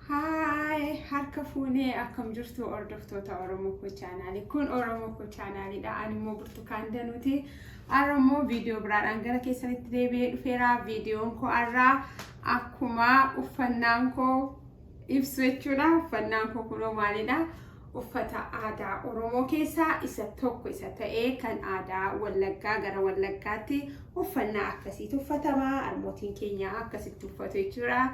Harka fuunee akkam jirtu hordoftoota Oromoo Koo chaanaali. Kun Oromoo Koo chaanaaliidha. Ani immoo Burtukaan Danuuti. Har'a immoo viidiyoo biraadhaan gara keessanitti deebi'ee dhufeera. Viidiyoon koo har'a akkuma uffannaan koo ibsu jechuudha. Uffannaan koo kunoo maalidha? Uffata aadaa Oromoo keessaa isa tokko isa ta'ee kan aadaa Wallaggaa gara Wallaggaatti uffannaa akkasiitu uffatama. Harmootiin keenya akkasitti uffatu jechuudha.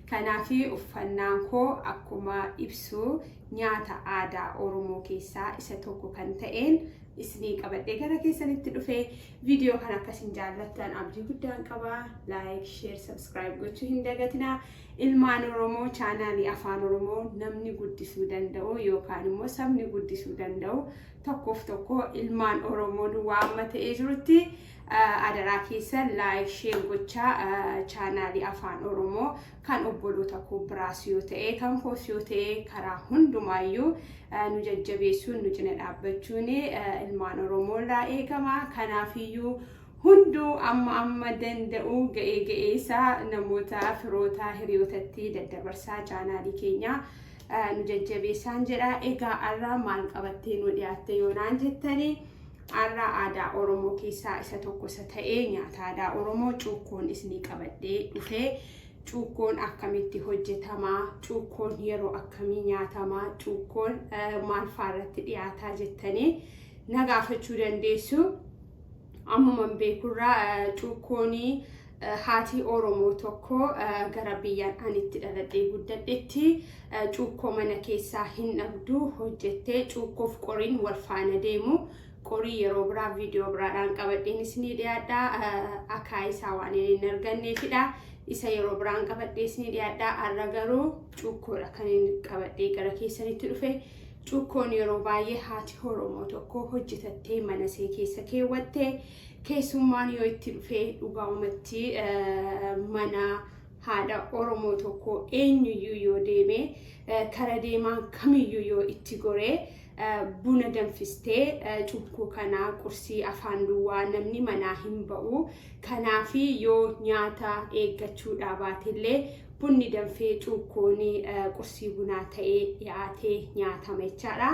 Kanaafi uffannaan koo akkuma ibsu nyaata aadaa Oromoo keessaa isa tokko kan ta'een isinii qabadhee gara keessanitti dhufee viidiyoo kana akkasiin jaallattan abdii guddaan qaba. Like, share, subscribe gochuu hin dagatinaa. Ilmaan Oromoo chaanaalii afaan Oromoo namni guddisuu danda'u yookaan immoo sabni guddisuu danda'u tokkoof tokko ilmaan Oromoo duwwaa ta'ee jirutti adaraa keessa like share gochaa chaanaalii afaan Oromoo kan obboloota koo biraas yoo ta'e kan koos yoo ta'e karaa hundumaayyuu nu jajjabeessuun nu cina dhaabbachuun ilmaan Oromoo irraa eegama. Kanaafiyyuu hunduu amma danda'u ga'ee isaa namoota firoota hiriyootatti daddabarsaa chaanaalii keenya nu jajjabeessaan jedha. Egaa har'a maal qabattee nu dhiyaatte yoonaan jettanii har'a aadaa Oromoo keessaa isa tokko isa ta'ee nyaata aadaa Oromoo cuukkoon isinii qabadhee dhufee cuukkoon akkamitti hojjetama, cuukkoon yeroo akkamii nyaatama, cuukkoon maal faarratti dhiyaataa jettanii na gaafachuu dandeessu. Ammuman beekurraa cuukkoonii haati Oromoo tokko gara biyyaan anitti dhaladhee guddadhetti cuukkoo mana keessaa hin dhabdu hojjettee cuukkoof qoriin wal faana deemu. Qorii yeroo biraa viidiyoo biraadhaan qabadheen isinii dhiyaadha. Akaa isaa waan hin arganneefidha. Isa yeroo biraan qabadhee isinii dhiyaadha. Har'a garuu cuukkoodha kan inni qabadhee gara keessanitti dhufe. Cuukkoon yeroo baay'ee haati Oromoo tokko hojjetattee mana ishee keessa keewwattee keessummaan yoo itti dhufee dhugaamatti mana haadha Oromoo tokko eenyuyyuu yoo deeme kara deemaan kamiyyuu yoo itti goree buna danfistee cuukkoo kana qursii afaan duwwaa namni manaa hin ba'u. Kanaafi yoo nyaata eeggachuudhaa baatillee bunni danfee cuukkoon qursii bunaa ta'ee dhiyaatee nyaatama jechaadha.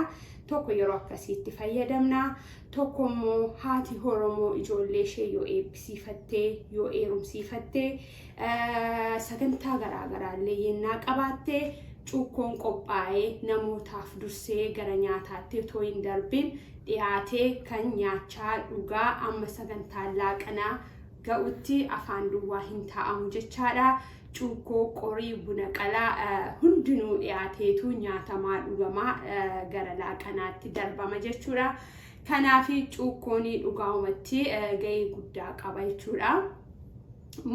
Tokko yeroo akkasiitti fayyadamna. Tokko immoo haati Oromoo ijoollee ishee yoo eebbisiifattee yoo heerumsiifattee sagantaa garaagaraallee yennaa qabaattee cuukkoon qophaa'ee namootaaf dursee gara nyaataatti otoo hin darbin dhiyaatee kan nyaachaa dhugaa amma sagantaan laaqanaa ga'utti afaan duwwaa hin taa'amu jechaadha. Cuukkoo qorii buna qalaa hundinuu dhiyaateetu nyaatamaa dhugamaa gara laaqanaatti darbama jechuudha. Kanaafi cuukkoon dhugaamatti ga'ee guddaa qaba jechuudha.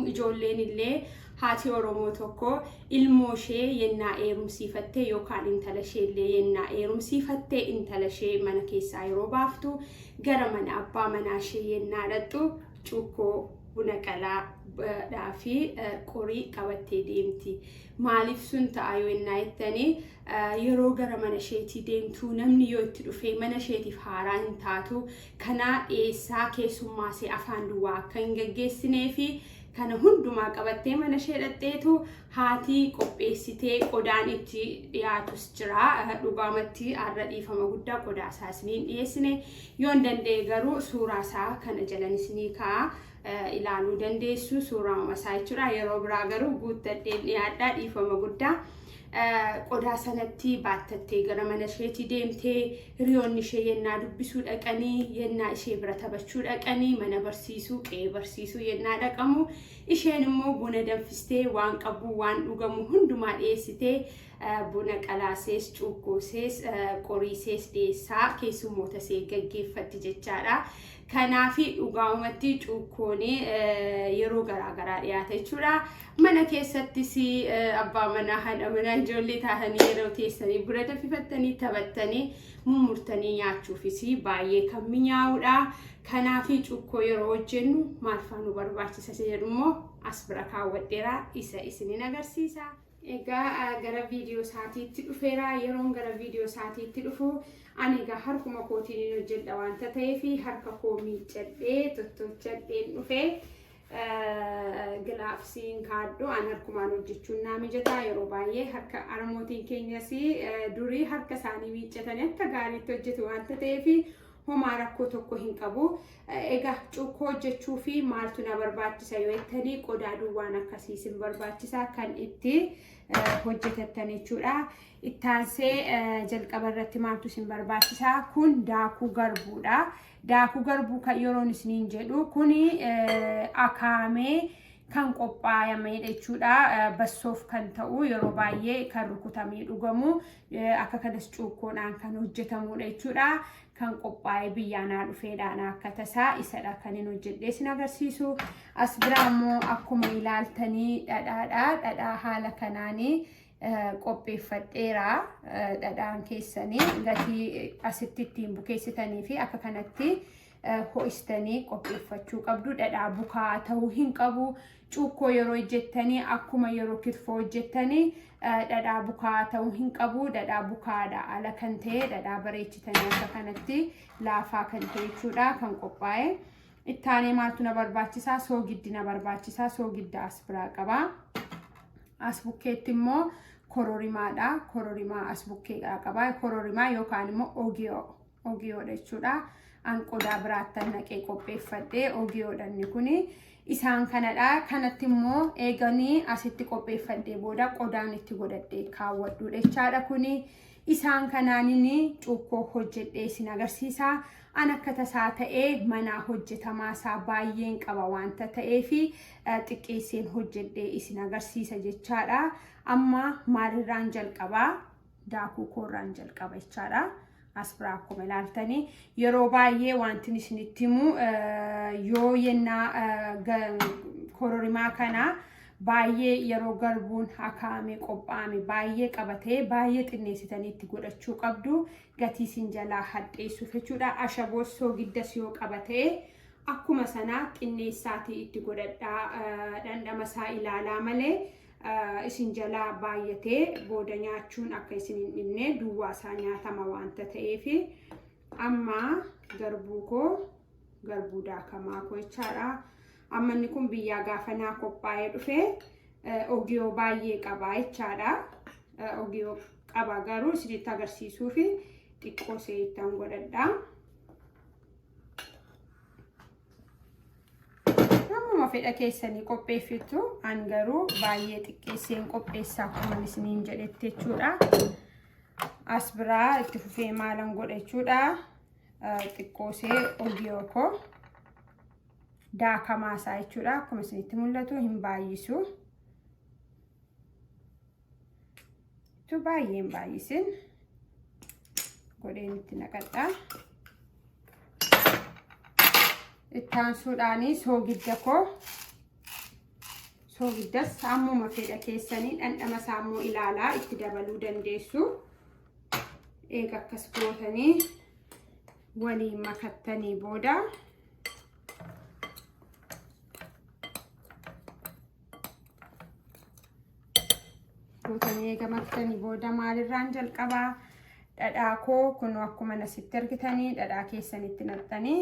Ijoolleen illee haati Oromoo tokko ilmoo ishee yennaa heerumsiifattee yookaan intala ishee illee yennaa heerumsiifattee intala ishee mana keessaa yeroo baaftu gara mana abbaa manaa ishee yennaa dhaqxu cuukkoo buna qalaa fi qorii qabattee deemti. Maaliif sun ta'a yoo yennaa jettanii yeroo gara mana isheetii deemtu namni yoo itti dhufee mana isheetiif haaraa hin taatu. Kana dhiyeessaa keessummaa ishee afaan duwwaa akka hin gaggeessineefi kana hundumaa qabattee mana ishee dhaqxeetu haati qopheessitee qodaan itti dhiyaatus jira. Dhugaamatti har'a dhiifama guddaa qodaa isaa isiniin dhiyeessine. Yoon danda'e garuu suuraa isaa kana jalan isinii kaa'a ilaaluu dandeessu. Suuraa masaa jechuudha. Yeroo biraa garuu guuttadheen dhiyaadhaa dhiifama guddaa. qodaa sanatti baatattee gara mana isheetii deemtee hiriyoonni ishee yennaa dubbisuu dhaqanii yennaa ishee bira taphachuu dhaqanii mana barsiisuu qe'ee barsiisuu yennaa dhaqamu isheen immoo buna danfistee waan qabu waan dhugamu hundumaa dhiyeessitee buna qalaasees cuukkoosees qoriisees dhiyeessaa keessummoota ishee gaggeeffatti jechaadha. Kanaafi dhugaamatti cuukkoonii yeroo garaagaraa dhiyaata jechuudha. Mana keessattis abbaa manaa haadha manaa ijoollee taa'anii yeroo teessanii buna danfifattanii taphattanii mummurtanii nyaachuufis baay'ee kan mi'aawudha. Kanaafi cuukkoo yeroo hojjennu maal fa'aa nu barbaachisa jedhu immoo as bira kaawwadheera isa isiniin agarsiisa. Egaa gara viidiyoo isaatiitti dhufeera. Yeroon gara viidiyoo isaatiitti dhufu ani egaa harkuma kootiin hojjedha waanta ta'eef harka koo miiccadhee tottolchadheen dhufee gilaafsiin kaaddu an harkumaan hojjechuun naa mijataa. Yeroo baay'ee harka harmootiin keenyas durii harka isaanii miiccatanii akka gaariitti hojjetu waanta ta'eef homaa rakkoo tokko hin qabu. Egaa cuukkoo hojjechuu fi maaltu na barbaachisa yoo jettanii qodaa duwwaan akkasii sin barbaachisa kan itti hojjetattan jechuudha. Ittaansee jalqaba irratti maaltu sin barbaachisa? Kun daakuu garbuudha. Daakuu garbuu kan yeroon isiniin jedhu kuni akaamee kan qophaa'ame jechuudha. Bassoof kan ta'u yeroo baay'ee kan rukutamee dhugamu akka kanas cuukkoodhaan kan hojjetamudha jechuudha. Kan qophaa'ee biyyaanaa dhufeedhaan akka tasaa isadha kan hin hojjedhee sin agarsiisu. As biraa immoo akkuma ilaaltanii dhadhaadha. Dhadhaa haala kanaanii qopheeffadheera. Dhadhaan keessanii gatii asitti ittiin bukeessitanii fi akka kanatti ho'istanii qopheeffachuu qabdu. Dhadhaa bukaa ta'uu hin qabu. Cuukkoo yeroo hojjettanii akkuma yeroo kitfoo hojjettanii dhadhaa bukaa ta'uu hin qabu. Dhadhaa bukaadha ala kan ta'e dhadhaa bareechitanii akka kanatti laafaa kan ta'e jechuudha kan qophaa'e. Ittaanee maaltu na barbaachisaa? Soogiddi na barbaachisaa. Soogidda as biraa qaba. As bukkeetti immoo kororimaadha. Kororimaa as bukkee qaba. Kororimaa yookaan immoo ogiyoodha jechuudha. An qodaa biraatti naqee qopheeffadhee ogiyoodhanni kuni isaan kanadha. Kanatti immoo eeganii asitti qopheeffadhee booda qodaan itti godhadhee kaawwadhuudha jechaadha kuni. Isaan kanaanin cuukkoo hojjedhee sin agarsiisa. An akka tasaa ta'ee manaa hojjetamaa isaa baay'een qaba waanta ta'eef xiqqeesseen hojjedhee isin agarsiisa jechaadha. Amma maalirraan jalqabaa? Daakuu koorraan jalqaba jechaadha. As biraa akkuma ilaaltanii yeroo baay'ee wanti isinitti himu yoo yennaa kororimaa kana baay'ee yeroo garbuun akaamee qophaa'ame baay'ee qabatee baay'ee xinneessitanii itti godhachuu qabdu. Gatii sin jalaa hadheessuuf jechuudha. Ashaboos soogiddas yoo qabatee akkuma sanaa xinneessaatii itti godhadhaa. Dhandhama isaa ilaalaa malee isin jalaa baay'atee booda nyaachuun akka isin hin dhibne duwwaa isaa nyaatama waanta ta'eef amma garbuu daakamaa koo jechaadha. Amma inni kun biyyaa gaafa naa qophaa'ee dhufee ogiyoo baay'ee qaba jechaadha. Ogiyoo qaba garuu isinitti agarsiisuuf xiqqoo seeyitaan godhadha. Fedha keessanii qopheeffitu an garuu baay'ee xiqqeesseen qopheessaa akkuma isiniin jedhetti jechuudha. As biraa itti fufee maalan godha jechuudha. Xiqqoosee ogiyoo koo daakamaasaa jechuudha. Akkuma isinitti mul'atu hin baay'isu. Tu baay'ee hin baay'isin godheen itti naqadha. Ittaansuudhaanii soogidda koo soogiddas ammuma fedha keessanii dhandhama isaa immoo ilaalaa itti dabaluu dandeessu. Eega akkas gootanii waliin makattanii booda eega makattanii booda maalirraan jalqabaa? Dhadhaa koo kun akkuma nasitti argitanii dhadhaa keessanitti naqxanii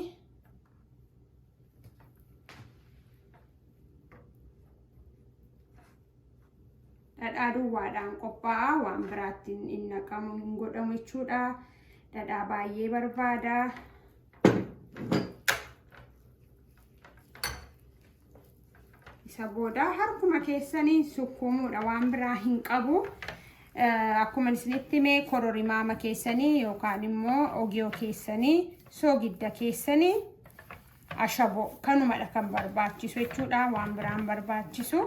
dhadhaa duwwaadhaan qophaa'a. Waan biraatti hin naqamu hin godhamu jechuudha. Dhadhaa baay'ee barbaada. Isa booda harkuma keessanii sukkuumuudha. Waan biraa hin qabu. akkuma isinitti hime kororimaama keessanii yookaan immoo ogiyoo keessanii soogidda keessanii ashaboo kanumadha kan barbaachisu jechuudha waan biraan barbaachisu.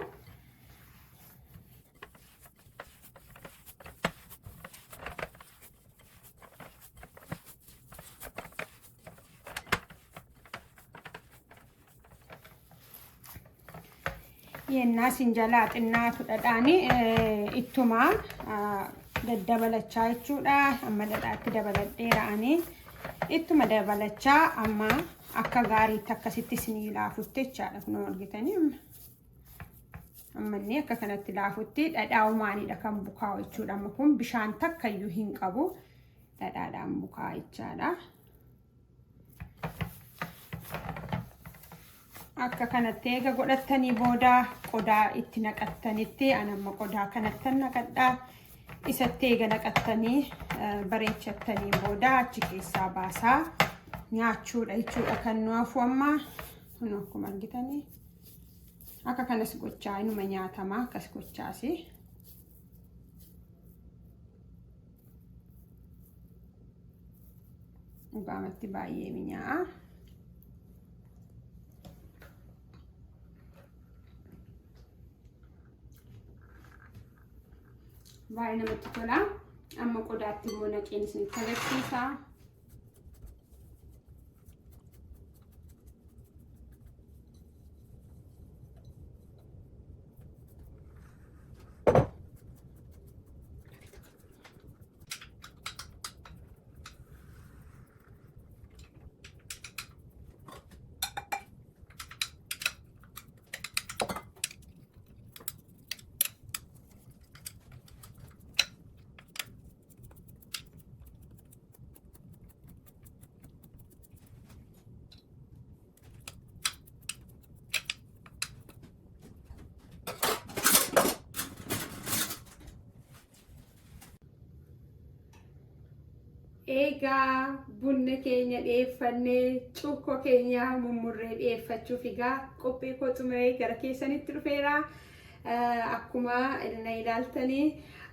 Yenna sinjalaa xinnaatu dhadhaani ittuma daddabalachaa jechuudha. Amma dhadhaatti dabaladheera'anii ittuma dabalachaa amma akka gaariitti akkasitti isinii laafutti jechaadha. Kun argitanii ammallee akka kanatti laafutti dhadhaa umaaniidha kan bukaa'u jechuudha. Amma kun bishaan takkayyuu hin qabu dhadhaadhaan bukaa jechaadha. Akka kanatti eega godhattanii booda qodaa itti naqattanitti anamma qodaa kanattan naqadhaa. Isatti eega naqattanii bareechattanii booda achi keessaa baasaa nyaachuudha jechuudha kan nu hafu amma. Kun akkuma argitanii akka kanas gochaa inuma nyaatamaa akkas gochaasi. Dhugaamatti baay'ee mi'aawa. Baay'ee namatti tola. Amma qodaatti immoo naqeen isinitti agarsiisa. Egaa bunni keenya dhiyeeffannee cuukkoo keenya mummurree dhiyeeffachuuf egaa qophii koo xumuree gara keessanitti dhufeera. Akkuma ilaaltanii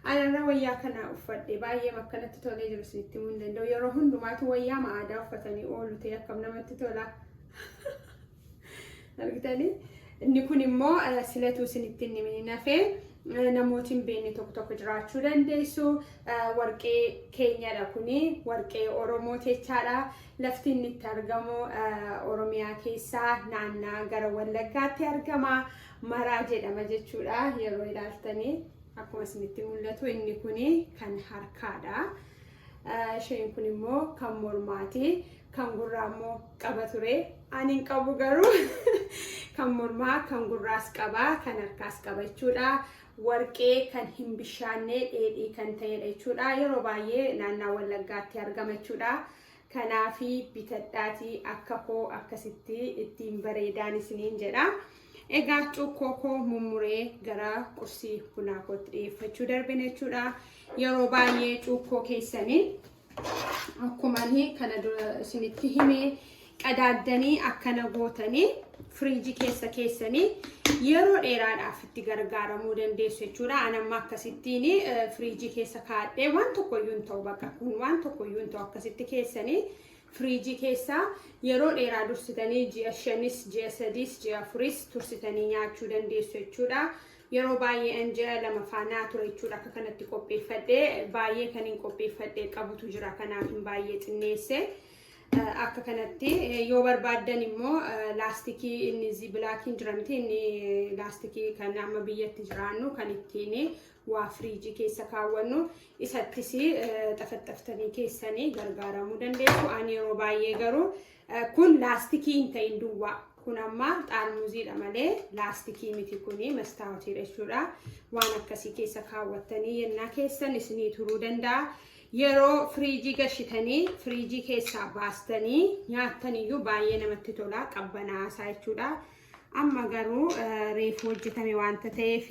anarra wayyaa kana uffadhe baay'ee akkanatti tolee jiru isinitti himuu hin danda'u. Yeroo hundumaatu wayyaa aadaa uffatanii oolu ta'e akkam namatti tola. Argitanii? Inni kun immoo silatu isinitti hin himin nafee namooti hin beekne tokko jiraachuu dandeessu. Warqee keenyadha kuni warqee Oromoo jechaadha. Lafti inni itti argamu Oromiyaa keessaa naannaa gara Wallaggaatti argama. Maraa jedhama jechuudha. Yeroo ilaaltanii akkuma isinitti mul'atu inni kuni kan harkaadha. Isheen kun immoo kan mormaati. Kan gurraa immoo qaba ture. Ani hin qabu garuu kan mormaa kan gurraas qaba kan harkaas qaba jechuudha. Warqee kan hin bishaanne dheedhii kan ta'edha jechuudha. Yeroo baay'ee naannaa Wallaggaatti argama jechuudha. Kanaafi bitadhaatii akka koo akkasitti ittiin bareedaan isiniin jedha. Egaa cuukkoo koo mummuree gara qursii bunaa kootti dhiyeeffachuu darbina jechuudha. Yeroo baay'ee cuukkoo keessanii akkuma kana dura isinitti himee qadaaddanii akkana gootanii firiijii keessa keessanii yeroo dheeraadhaaf itti gargaaramuu dandeessu jechuudha. Anamma akkasittiin firiijii keessa kaa'adhee waan tokkoyyuu hin ta'u bakka kun waan tokkoyyuu hin ta'u akkasitti keessanii firiijii keessa yeroo dheeraa dursitanii ji'a 5, ji'a 3, ji'a 4 tursitanii nyaachuu dandeessu jechuudha. Yeroo baay'ee ji'a 2 faanaa ture jechuudha. Akka kanatti qopheeffadhee baay'ee kan hin qopheeffadhee qabutu jira. Kanaaf baay'ee xinneesse. Akka kanatti yoo barbaaddan immoo laastikii inni zibilaakiin jiramti inni laastikii kan amma biyyatti jiraannu kan ittiin waa firiijii keessa kaawwannu isattis xafaxaftanii keessanii gargaaramuu dandeessu. Ani yeroo baay'ee garuu kun laastikii hin ta'in duwwaa. Kun amma xaarmuziidha malee laastikii miti kuni mastaawotiidha jechuudha. Waan akkasii keessa kaawwattanii yennaa keessan isinii turuu danda'a. Yeroo firiijii gashitanii firiijii keessaa baastanii nyaataniyyuu baay'ee namatti tola qabbanaasaa jechuudha. Amma garuu reefu hojjetame waanta ta'eef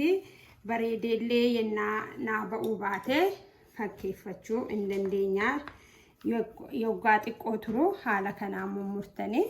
bareedeellee yennaa naa ba'uu baate fakkeeffachuu hin dandeenya. Yoggaa xiqqoo turu haala kanaan mummurtanii.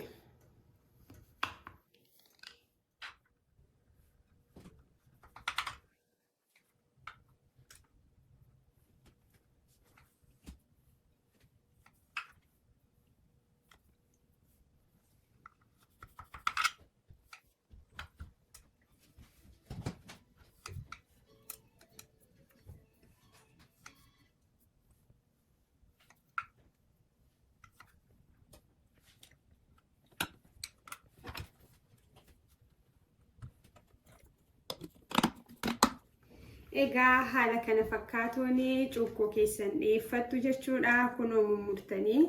Egaa haala kana fakkaatuun cuukkoo keessan dhiyeeffattu jechuudha. Kunoo mummurtanii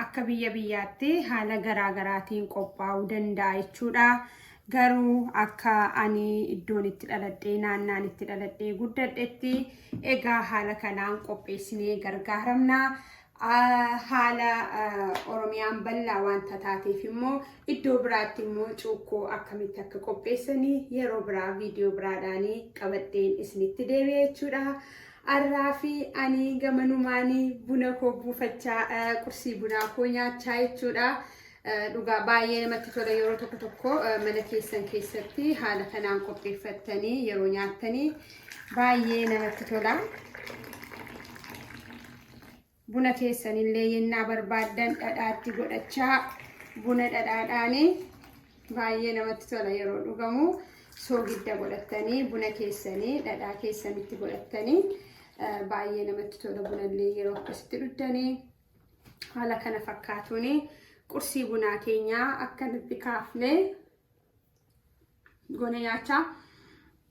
akka biyyaatti haala garaagaraatiin qophaa'uu danda'a jechuudha. Garuu akka ani iddoon itti dhaladhee naannaan itti dhaladhee guddadhetti egaa haala kanaan qopheessinee gargaaramna. Haala Oromiyaan bal'aa wanta taateef immoo iddoo biraatti immoo cuukkoo akkamitti akka qopheessanii yeroo biraa viidiyoo biraadhaan qabadheen isinitti deebi'ee jechuudha. Arraafi ani gamanumaanii buna koo buufachaa qursii bunaa koo nyaachaa jechuudha. Dhugaa baay'ee namatti tola yeroo tokko mana keessan keessatti haala kanaan qopheeffattanii yeroo nyaattanii baay'ee namatti tola. Buna keessanillee yennaa barbaaddan dhadhaatti godhachaa buna dhadhaadhaan baay'ee namatti tola yeroo dhugamu. Soogidda godhattanii buna keessanii dhadhaa keessanitti godhattanii baay'ee namatti tola. Bunallee yeroo akkasitti dhuddanii haala kana fakkaatuun qursii bunaa keenyaa akkanatti kaafnee gona nyaachaa.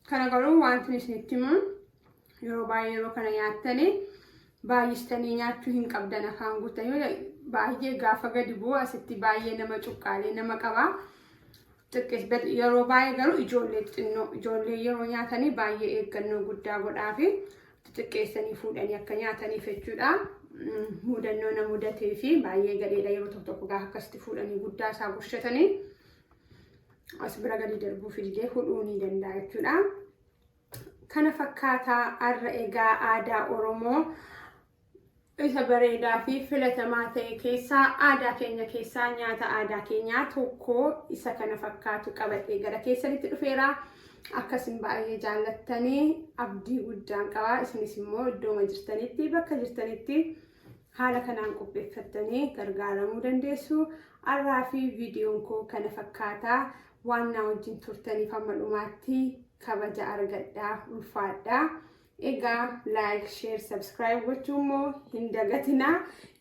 Kana garuu wanti isinitti himu yeroo baay'ee yeroo kana nyaattanii baay'istanii nyaachuu hin qabdan afaan guutanii baay'ee gaafa gadi bu'u asitti baay'ee nama cuqqaalee nama qaba. Yeroo baay'ee garuu ijoollee yeroo nyaatanii baay'ee eeggannoo guddaa godhaafi xixiqqeessanii fuudhanii akka nyaataniif jechuudha. Mudannoo na mudatee fi baay'ee gadheedha yeroo tokko gaafa akkasitti fuudhanii guddaa isaa gushatanii as bira gadi darbuuf illee hudhuu ni danda'a jechuudha. Kana fakkaataa har'a egaa aadaa Oromoo isa bareedaa fi filatamaa ta'e keessaa aadaa keenya keessaa nyaata aadaa keenyaa tokko isa kana fakkaatu qabadhee gara keessanitti dhufeera. Akkasin baay'ee jaallattanii abdii guddaan qaba. Isinis immoo iddooma jirtanitti bakka jirtanitti haala kanaan qopheeffattanii gargaaramuu dandeessu. Har'aa fi viidiyoon koo kana fakkaataa waan na wajjin turtaniif hamma dhumaatti kabaja argadhaa ulfaadhaa. Egaa like, share, subscribe gochuun immoo hin dagatinaa.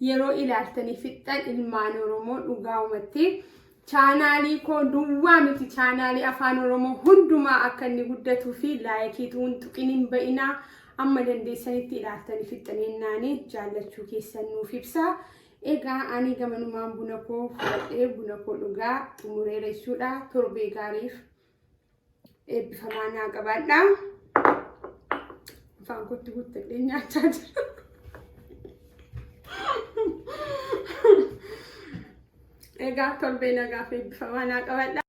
Yeroo ilaaltanii fixxan ilmaan Oromoo dhugaa'umatti chaanaalii koo duwwaa miti chaanaalii afaan Oromoo hundumaa akka inni guddatuu fi laayikiitu hin tuqin hin ba'inaa. Amma dandeessanitti ilaaltanii fixxanii jaallachuu keessan nuuf ibsa. Egaa ani gamanumaan buna koo fudhadhee buna koo dhugaa xumureera jechuudha. Torbee gaariif eebbifamaa naa qabaadha. Afaan kootti guuttadhee nyaachaa jira. Egaa torbee nagaaf eebbifamaa naa qabaadha.